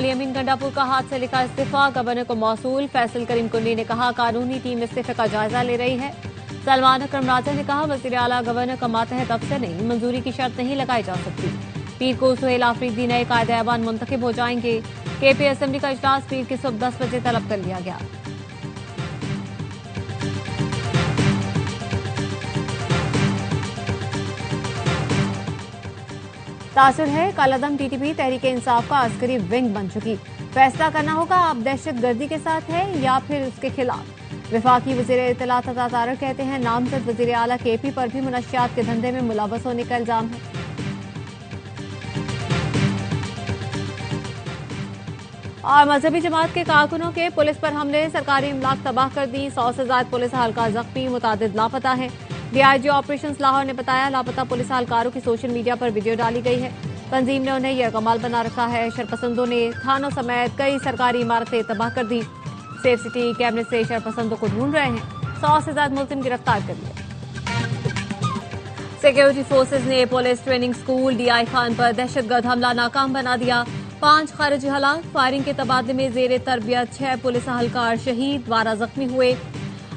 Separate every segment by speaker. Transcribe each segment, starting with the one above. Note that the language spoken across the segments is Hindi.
Speaker 1: अली अमीन गंडापुर का हाथ से लिखा इस्तीफा गवर्नर को मौसूल। फैसल करीम कुंडी ने कहा कानूनी टीम इस्तीफे का जायजा ले रही है। सलमान अकरम राजा ने कहा वजीर आला गवर्नर का मातहत अफसर नहीं, मंजूरी की शर्त नहीं लगाई जा सकती। पीर को सुहेल आफरीदी नए कायदे ऐवान मुंतखब हो जाएंगे। केपी असेंबली का इजलास पीर की सुबह 10 बजे तलब कर लिया गया। तासुर है कालादम टीटीपी तहरीक इंसाफ का अस्करी विंग बन चुकी। फैसला करना होगा आप दहशत गर्दी के साथ है या फिर उसके खिलाफ। वफाकी वजीर इत्तलात अता तारक कहते हैं नामजद वजीर आला केपी पर भी मुनशियात के धंधे में मुलव्वस होने का इल्जाम है। और मजहबी जमात के कारकुनों के पुलिस पर हमले, सरकारी इमलाक तबाह कर दी। 100 से ज्यादा पुलिस एहलकार जख्मी, मुतादिद लापता है। डीआईजी ऑपरेशंस लाहौर ने बताया लापता पुलिस एहलकारों की सोशल मीडिया पर वीडियो डाली गई है। तंजीम ने उन्हें यरगमाल बना रखा है। शरपसंदों ने थानों समेत कई सरकारी इमारतें तबाह कर दी। सेफ सिटी कैमरे से शरपसंदों को ढूंढ रहे हैं। 100 से ज्यादा मुलजिम गिरफ्तार कर लिए। सिक्योरिटी फोर्सेज ने police training school DI Khan पर दहशतगर्द हमला नाकाम बना दिया। 5 खारिजी हलाक। फायरिंग के तबादले में जेर तरबियत 6 पुलिस एहलकार शहीद, 12 जख्मी हुए।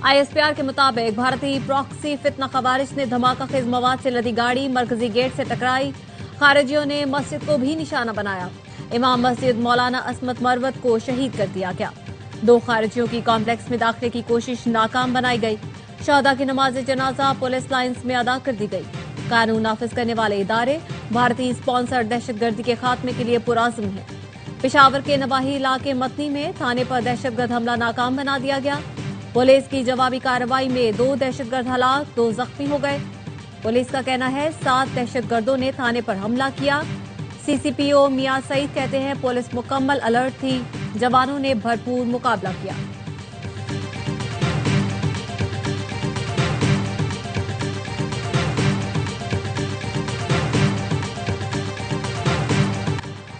Speaker 1: आईएसपीआर के मुताबिक भारतीय प्रॉक्सी फितना खवारिज ने धमाका खेज मवाद से लदी गाड़ी मरकजी गेट से टकराई। खारिजियों ने मस्जिद को भी निशाना बनाया। इमाम मस्जिद मौलाना असमत मरवत को शहीद कर दिया गया। 2 खारिजियों की कॉम्प्लेक्स में दाखिले की कोशिश नाकाम बनाई गई। शहदा की नमाज जनाजा पुलिस लाइन्स में अदा कर दी गई। कानून नाफिज करने वाले इदारे भारतीय स्पॉन्सर्ड दहशतगर्दी के खात्मे के लिए पुरआज़म है। पेशावर के नवाही इलाके मतनी में थाने पर दहशतगर्द हमला नाकाम बना दिया गया। पुलिस की जवाबी कार्रवाई में 2 दहशतगर्द हलाक, 2 जख्मी हो गए। पुलिस का कहना है 7 दहशतगर्दों ने थाने पर हमला किया। सीसीपीओ मियां सईद कहते हैं पुलिस मुकम्मल अलर्ट थी, जवानों ने भरपूर मुकाबला किया।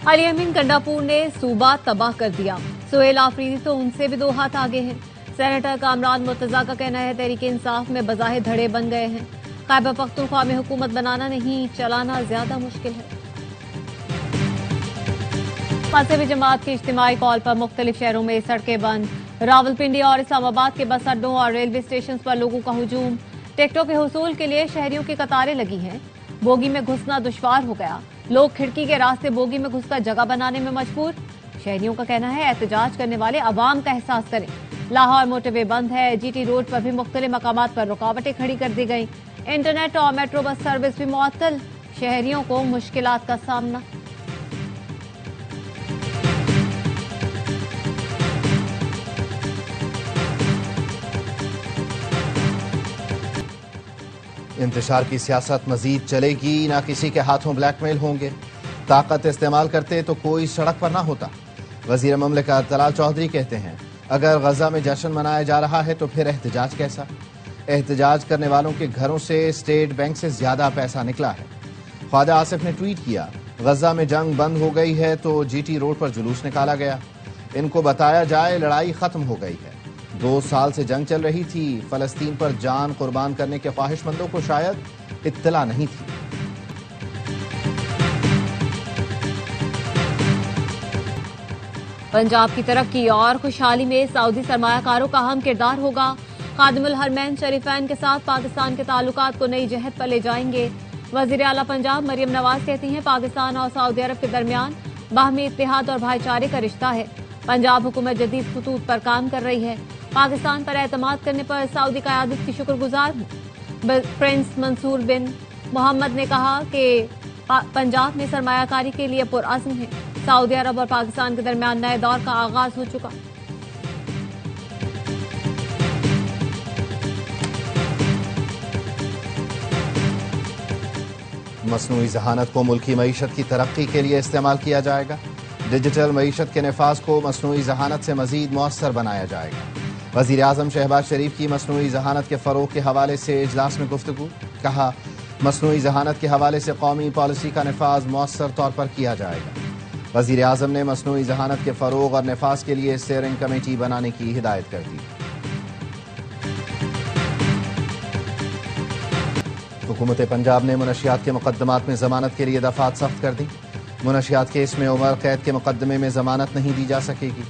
Speaker 1: अली अमीन गंडापुर ने सूबा तबाह कर दिया। सुहेल आफरीदी तो उनसे भी 2 हाथ आगे हैं। सेनेटर कामरान मुर्तजा का कहना है तहरीक इंसाफ में बज़ाहिर धड़े बन गए हैं। खैबर पख्तूनख्वा में हुकूमत बनाना नहीं, चलाना ज्यादा मुश्किल है। मजहबी जमात की इज्तिमाई कॉल पर मुख्तलिफ शहरों में सड़कें बंद। रावलपिंडी और इस्लामाबाद के बस अड्डों और रेलवे स्टेशन पर लोगों का हुजूम। टिकटों के हुसूल के लिए शहरियों की कतारें लगी हैं। बोगी में घुसना दुश्वार हो गया। लोग खिड़की के रास्ते बोगी में घुसकर जगह बनाने में मजबूर। शहरियों का कहना है एहतजाज करने वाले अवाम का एहसास करें। लाहौर मोटरवे बंद है। जीटी रोड पर भी मुख्तलिफ मकामात पर रुकावटें खड़ी कर दी गई। इंटरनेट और मेट्रो बस सर्विस भी मुअत्तल। शहरियों को मुश्किलात का सामना।
Speaker 2: इंतशार की सियासत मजीद चलेगी, ना किसी के हाथों ब्लैकमेल होंगे। ताकत इस्तेमाल करते तो कोई सड़क पर ना होता। वजीर ममलिकत तलाल चौधरी कहते हैं अगर गजा में जश्न मनाया जा रहा है तो फिर एहतजाज कैसा। एहतजाज करने वालों के घरों से स्टेट बैंक से ज्यादा पैसा निकला है। ख्वाजा आसिफ ने ट्वीट किया गजा में जंग बंद हो गई है तो जीटी रोड पर जुलूस निकाला गया। इनको बताया जाए लड़ाई खत्म हो गई है। 2 साल से जंग चल रही थी। फलस्तीन पर जान कुर्बान करने के ख्वाहिशमंदों को शायद इत्तला नहीं थी।
Speaker 1: पंजाब की तरक्की और खुशहाली में सऊदी सरमायाकारों का अहम किरदार होगा। खादिमुल हरमैन शरीफैन के साथ पाकिस्तान के ताल्लुकात को नई जहत पर ले जाएंगे। वजीर आला पंजाब मरियम नवाज कहती हैं पाकिस्तान और सऊदी अरब के दरमियान बाहमी इत्तेहाद और भाईचारे का रिश्ता है। पंजाब हुकूमत जदीद खतूत पर काम कर रही है। पाकिस्तान पर एतमाद करने पर सऊदी क़यादत की शुक्रगुजार हूं। प्रिंस मंसूर बिन मोहम्मद ने कहा कि पंजाब में सरमायाकारी के लिए पुरअज़्म है। सऊदी अरब और पाकिस्तान के दरमियान नए दौर का आगाज हो चुका।
Speaker 2: मसनूई ज़हानत को मुल्की मईशत की तरक्की के लिए इस्तेमाल किया जाएगा। डिजिटल मईशत के नफाज को मसनूई ज़हानत से मजीद मौसर बनाया जाएगा। वज़ीर आज़म शहबाज शरीफ की मसनूई ज़हानत के फ़रोग़ के हवाले से इजलास में गुफ्तगू। कहा मसनूई ज़हानत के हवाले से कौमी पॉलिसी का नफाज मौसर तौर पर किया जाएगा। वज़ीर आज़म ने मसनूई ज़हानत के फ़रोग़ और नफाज के लिए स्टीयरिंग कमेटी बनाने की हिदायत कर दी। हुकूमत पंजाब ने मुनशियात के मुकदमात में जमानत के लिए दफात सख्त कर दी। मुनशियात केस में उमर कैद के मुकदमे में जमानत नहीं दी जा सकेगी।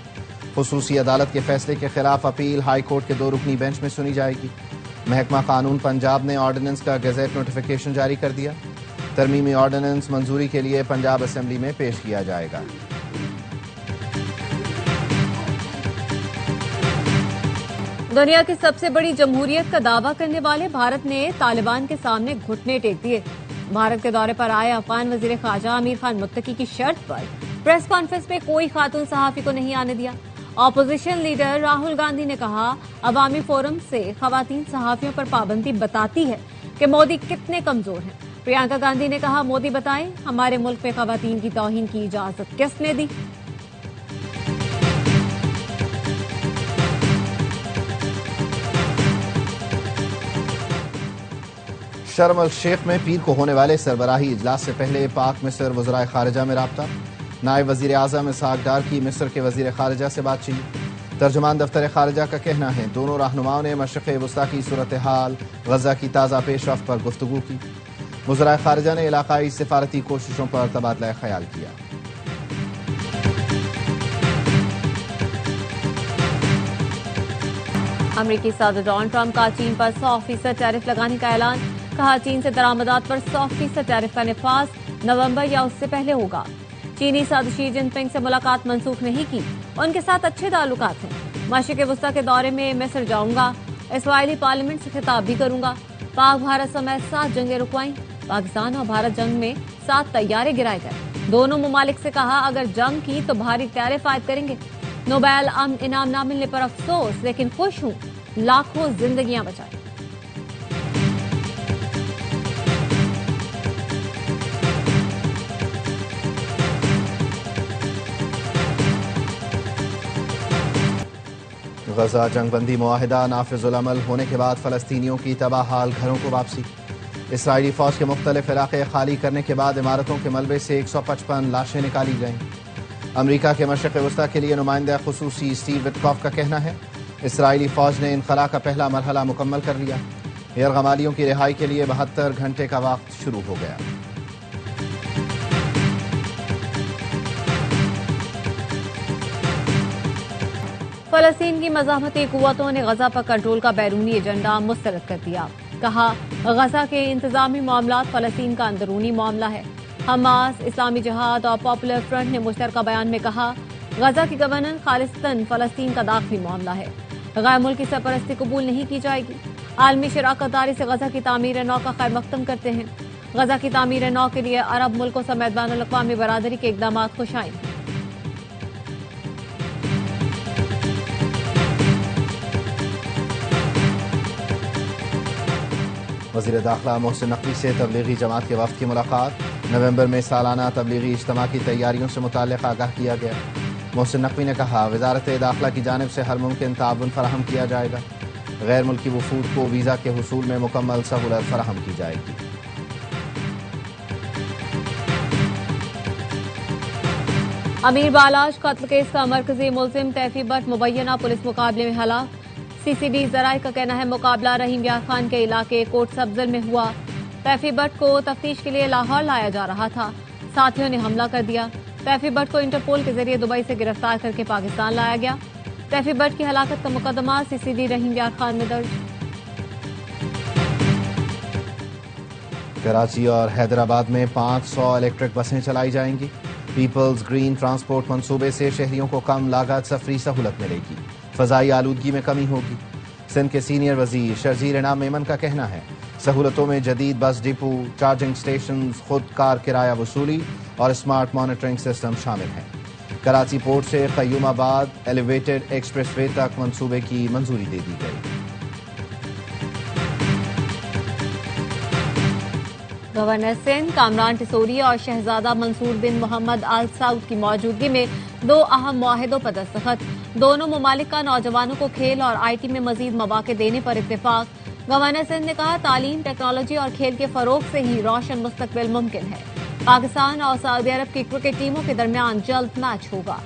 Speaker 2: खुसूसी अदालत के फैसले के खिलाफ अपील हाई कोर्ट के 2 रुकनी बेंच में सुनी जाएगी। महकमा कानून पंजाब ने ऑर्डिनेंस का गजेट नोटिफिकेशन जारी कर दिया। तरमीमी ऑर्डिनेंस मंजूरी के लिए पंजाब असेंबली में पेश किया जाएगा।
Speaker 1: दुनिया की सबसे बड़ी जमहूरियत का दावा करने वाले भारत ने तालिबान के सामने घुटने टेक दिए। भारत के दौरे पर आए अफगान वजीर खारजा आमिर खान मुत्तकी की शर्त पर प्रेस कॉन्फ्रेंस में कोई खातून सहाफी को नहीं आने दिया। ऑपोजिशन लीडर राहुल गांधी ने कहा, अवामी फोरम से खवातीन सहाफियों पर पाबंदी बताती है कि मोदी कितने कमजोर हैं। प्रियंका गांधी ने कहा, मोदी बताएं हमारे मुल्क में खवातीन की तौहीन की इजाजत किसने दी।
Speaker 2: शर्म अल शेख में पीर को होने वाले सरबराही इजलास से पहले पाक मिस्र वज़राए खारिजा में राब्ता। नायब वजीर आज़म इसहाक डार की मिस्र के वजीर खारिजा से बातचीत। तर्जुमान दफ्तर खारिजा का कहना है, दोनों रहनुमाओं ने मशरिक़ वस्ता की सूरत हाल, गजा की ताज़ा पेशरफ्त पर गुफ्तगू की। वज़राए खारिजा ने इलाकाई सिफारती कोशिशों पर तबादला ख्याल किया।
Speaker 1: अमरीकी सदर डोनाल्ड ट्रंप का चीन पर 100% टैरिफ लगाने का ऐलान। कहा, चीन से दरामदात पर 100% टैरिफ का निफाज नवंबर या उससे पहले होगा। चीनी सदर शी जिनपिंग से मुलाकात मनसूख नहीं की, उनके साथ अच्छे ताल्लुकात हैं। मशरिक़ वस्ता के दौरे में मिस्र जाऊंगा, इस्राइली पार्लियामेंट से खिताब भी करूंगा। पाक भारत समेत 7 जंगें रुकवाई। पाकिस्तान और भारत जंग में 7 तैयारे गिराए गए। दोनों ममालिक से कहा, अगर जंग की तो भारी टैरिफ आयद करेंगे। नोबेल अमन इनाम न मिलने पर अफसोस, लेकिन खुश हूं लाखों जिंदगियां बचाई।
Speaker 2: गजा जंगबंदी मुआहिदा नाफिजुल अमल होने के बाद फलस्तीनियों की तबाह हाल घरों को वापसी। इसराइली फौज के मुख्तलिफ इलाके खाली करने के बाद इमारतों के मलबे से 155 लाशें निकाली गईं। अमरीका के मशरिक़ वस्ता के लिए नुमाइंदा खुसूसी स्टीव विटकॉफ का कहना है, इसराइली फौज ने इनखला का पहला मरहला मुकम्मल कर लिया। यरगमालियों की रिहाई के लिए 72 घंटे का वक्त शुरू हो गया।
Speaker 1: फलस्तीन की मज़ाहमती कुव्वतों ने गजा पर कंट्रोल का बैरूनी एजेंडा मुस्तरद कर दिया। कहा, गजा के इंतजामी मामलात फलस्तीन का अंदरूनी मामला है। हमास, इस्लामी जिहाद और पॉपुलर फ्रंट ने मुश्तरका बयान में कहा, गजा की गवर्नेंस खालिस्तान फलस्तीन का दाखिली मामला है। गैर मुल्की सरपरस्ती कबूल नहीं की जाएगी। आलमी शराकतदारी से गजा की तामीर नौ का खैर मकदम करते हैं। गजा की तामीर नौ के लिए अरब मुल्कों समेत बैनुल-अक़वामी बरादरी के इक़दाम खुशाइन।
Speaker 2: वज़ीर दाखिला मोहसिन नकवी से तबलीगी जमात के वफ़द की मुलाकात। नवंबर में सालाना तबलीगी इज्तिमा की तैयारियों से मुताल्लिक़ आगाह किया गया। मोहसिन नकवी ने कहा, वज़ारत दाखिला की जानिब से हर मुमकिन ताउन फराहम किया जाएगा। गैर मुल्की वफूद को वीज़ा के हुसूल में मुकम्मल सहूलत फराहम की जाएगी।
Speaker 1: अमीर बालाज कत्ल केस का मरकजी मुलजिम तैफी बट मुबैना पुलिस मुकाबले में हलाक। सीसीडी जराये का कहना है, मुकाबला रहीम यार खान के इलाके कोट सब्जल में हुआ। तैफी बट को तफ्तीश के लिए लाहौर लाया जा रहा था, साथियों ने हमला कर दिया। तैफी बट को इंटरपोल के जरिए दुबई से गिरफ्तार करके पाकिस्तान लाया गया। तैफी बट की हलाकत का मुकदमा सीसीडी रहीम यार खान में दर्ज।
Speaker 2: कराची और हैदराबाद में 500 इलेक्ट्रिक बसें चलाई जाएंगी। पीपल्स ग्रीन ट्रांसपोर्ट मंसूबे से शहरियों को कम लागत सफरी सहूलत मिलेगी। फजाई आलूदगी में कमी होगी। सिंध के सीनियर वजीर शर्जीर इनाम मेमन का कहना है, सहूलतों में जदीद बस डिपो, चार्जिंग स्टेशन, खुद कार किराया वसूली और स्मार्ट मॉनिटरिंग सिस्टम शामिल हैं। कराची पोर्ट से क़य्यूमाबाद एलिवेटेड एक्सप्रेसवे तक मंसूबे की मंजूरी दे दी गई।
Speaker 1: गवर्नर सिंध कामरान टिसोरी और शहजादा मंसूर बिन मोहम्मद आल सऊद की मौजूदगी में 2 अहम मुआहिदों पर दस्तखत। दोनों ममालिक का नौजवानों को खेल और IT में मजीद मौके देने पर इत्तेफाक। गवर्नर सिंध ने कहा, तालीम, टेक्नोलॉजी और खेल के फरोग से ही रोशन मुस्तकबिल मुमकिन है। पाकिस्तान और सऊदी अरब की क्रिकेट टीमों के दरमियान जल्द मैच होगा।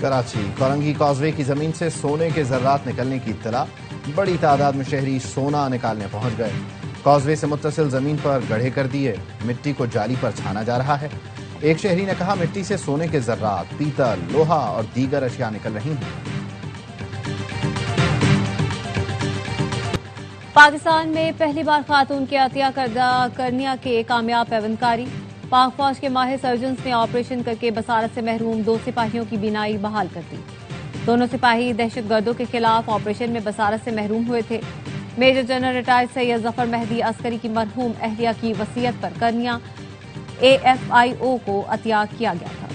Speaker 2: कराची कोरंगी कॉजवे की जमीन से सोने के जर्रात निकलने की इत्तला। बड़ी तादाद में शहरी सोना निकालने पहुंच गए। कॉजवे से मुत्तसिल जमीन पर गड्ढे कर दिए। मिट्टी को जाली पर छाना जा रहा है। एक शहरी ने कहा, मिट्टी से सोने के जर्रात, पीतल, लोहा और दीगर अशिया निकल रही हैं।
Speaker 1: पाकिस्तान में पहली बार खातून के अतिया करदा करनिया के कामयाब पैवंदकारी। पाक फौज के माहिर सर्जन्स ने ऑपरेशन करके बसारत से महरूम 2 सिपाहियों की बीनाई बहाल कर दी। दोनों सिपाही दहशतगर्दों के खिलाफ ऑपरेशन में बसारत से महरूम हुए थे। Major general retired Syed Zafar Mehdi Askari की मरहूम अहलिया की वसीयत पर करनिया AFIO को अतिया किया गया था।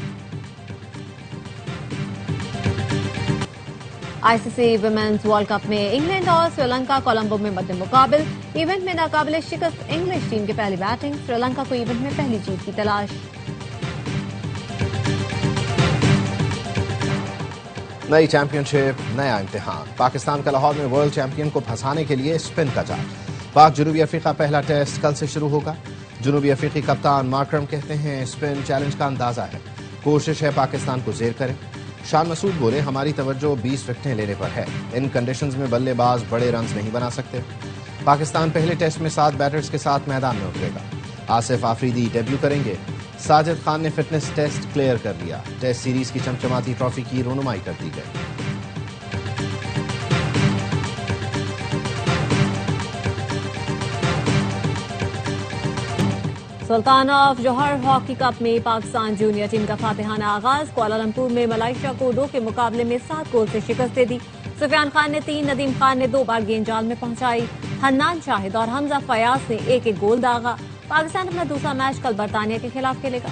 Speaker 1: ICC विमेंस वर्ल्ड कप में इंग्लैंड और श्रीलंका कोलंबो में मद्दे मुकाबिल। इवेंट में नाकाबिले शिकस्त इंग्लिश टीम की पहली बैटिंग। श्रीलंका को इवेंट में पहली जीत की तलाश।
Speaker 2: नई चैंपियनशिप, नया इम्तिहान। पाकिस्तान का लाहौर में वर्ल्ड चैंपियन को फंसाने के लिए स्पिन का जाल। पाक जनूबी अफ्रीका पहला टेस्ट कल से शुरू होगा। जनूबी अफ्रीकी कप्तान मार्करम कहते हैं, स्पिन चैलेंज का अंदाजा है, कोशिश है पाकिस्तान को जेर करें। शान मसूद बोले, हमारी तवज्जो 20 विकेटें लेने पर है। इन कंडीशंस में बल्लेबाज बड़े रन्स नहीं बना सकते। पाकिस्तान पहले टेस्ट में 7 बैटर्स के साथ मैदान में उतरेगा। आसिफ आफरीदी डेब्यू करेंगे। साजिद खान ने फिटनेस टेस्ट क्लियर कर लिया। टेस्ट सीरीज की चमचमाती ट्रॉफी की रोनुमाई कर दी गई।
Speaker 1: सुल्तान ऑफ जौहर हॉकी कप में पाकिस्तान जूनियर टीम का फातिहाना आगाज। कुआलालंपुर में मलाइशिया को 2 के मुकाबले में 7 गोल से शिकस्त दे दी। सुफियान खान ने 3, नदीम खान ने 2 बार गेंद जाल में पहुंचाई। हन्नान शाहिद और हमजा फयाज ने 1-1 गोल दागा। पाकिस्तान अपना दूसरा मैच कल बरतानिया के खिलाफ खेलेगा।